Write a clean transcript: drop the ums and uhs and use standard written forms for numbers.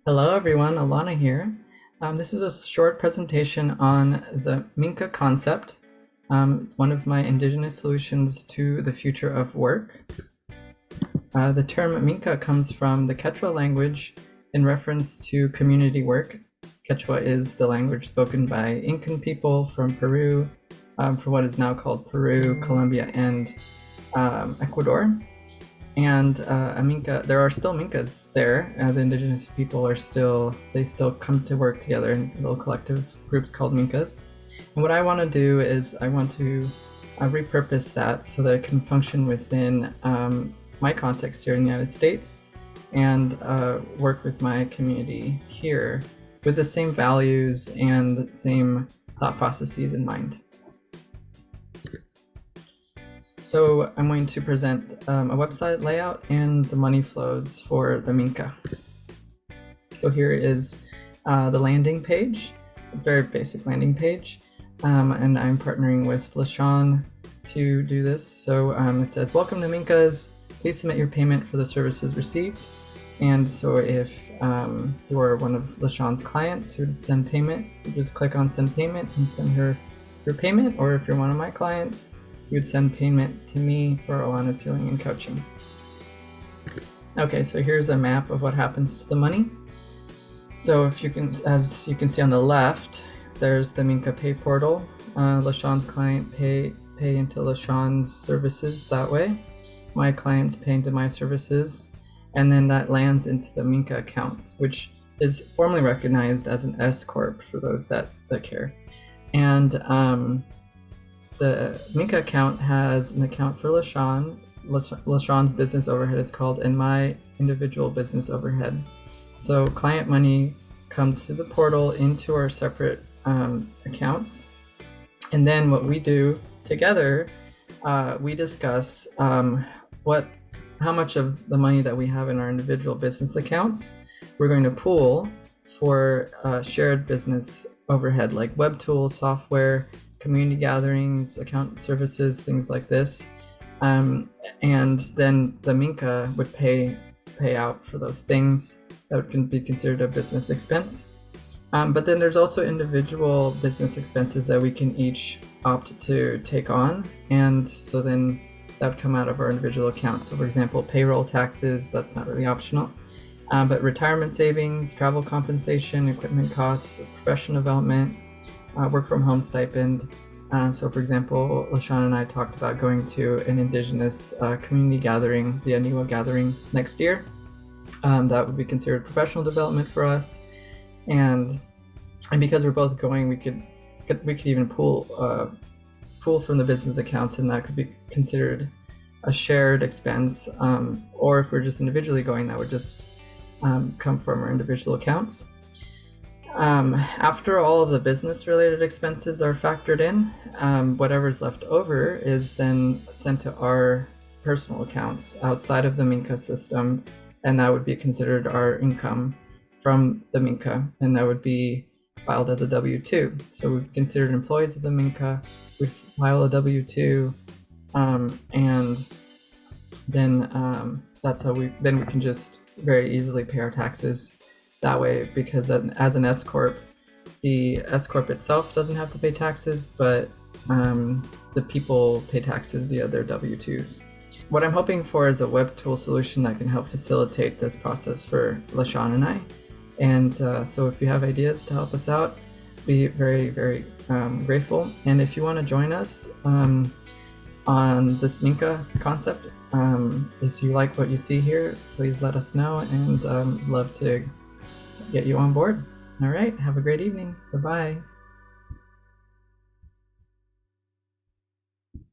Hello everyone, Alana here. This is a short presentation on the Mink'a concept, one of my indigenous solutions to the future of work. The term Mink'a comes from the Quechua language in reference to community work. Quechua is the language spoken by Incan people from Peru, from what is now called Peru, Colombia, and Ecuador. And a Mink'a, there are still Mink'as there. The indigenous people they still come to work together in little collective groups called Mink'as. And what I want to do is I want to repurpose that so that it can function within my context here in the United States and work with my community here with the same values and same thought processes in mind. So I'm going to present a website layout and the money flows for the Mink'a. So here is the landing page, a very basic landing page, and I'm partnering with LaShawn to do this. So it says, welcome to Mink'a's, please submit your payment for the services received. And so if you're one of LaShawn's clients who would send payment, you just click on send payment and send her your payment, or if you're one of my clients, you would send payment to me for Alana's healing and coaching. Okay, so here's a map of what happens to the money. So if you can, as you can see on the left, there's the Mink'a Pay portal. LaShawn's client pay into LaShawn's services that way. My clients pay into my services, and then that lands into the Mink'a accounts, which is formally recognized as an S Corp for those that care. And the Mink'a account has an account for LaShawn's business overhead, it's called, and my individual business overhead. So client money comes through the portal into our separate accounts. And then what we do together, we discuss how much of the money that we have in our individual business accounts we're going to pool for shared business overhead, like web tools, software, community gatherings, account services, things like this. And then the Mink'a would pay out for those things that would be considered a business expense. But then there's also individual business expenses that we can each opt to take on. And so then that would come out of our individual accounts. So for example, payroll taxes, that's not really optional. But retirement savings, travel compensation, equipment costs, professional development, work from home stipend. So for example, LaShawn and I talked about going to an indigenous community gathering, the Aniwa gathering next year. That would be considered professional development for us. And because we're both going, we could even pool from the business accounts, and that could be considered a shared expense. Or if we're just individually going, that would just come from our individual accounts. After all of the business related expenses are factored in, whatever's left over is then sent to our personal accounts outside of the Mink'a system, and that would be considered our income from the Mink'a, and that would be filed as a W-2. So we've considered employees of the Mink'a, we file a W-2, and then that's how we can just very easily pay our taxes that way, because as an S Corp, the S Corp itself doesn't have to pay taxes, but the people pay taxes via their W-2s. What I'm hoping for is a web tool solution that can help facilitate this process for LaShawn and I. And so if you have ideas to help us out, be very, very grateful. And if you want to join us on this Mink'a concept, if you like what you see here, please let us know, and love to get you on board. All right, have a great evening. Bye-bye.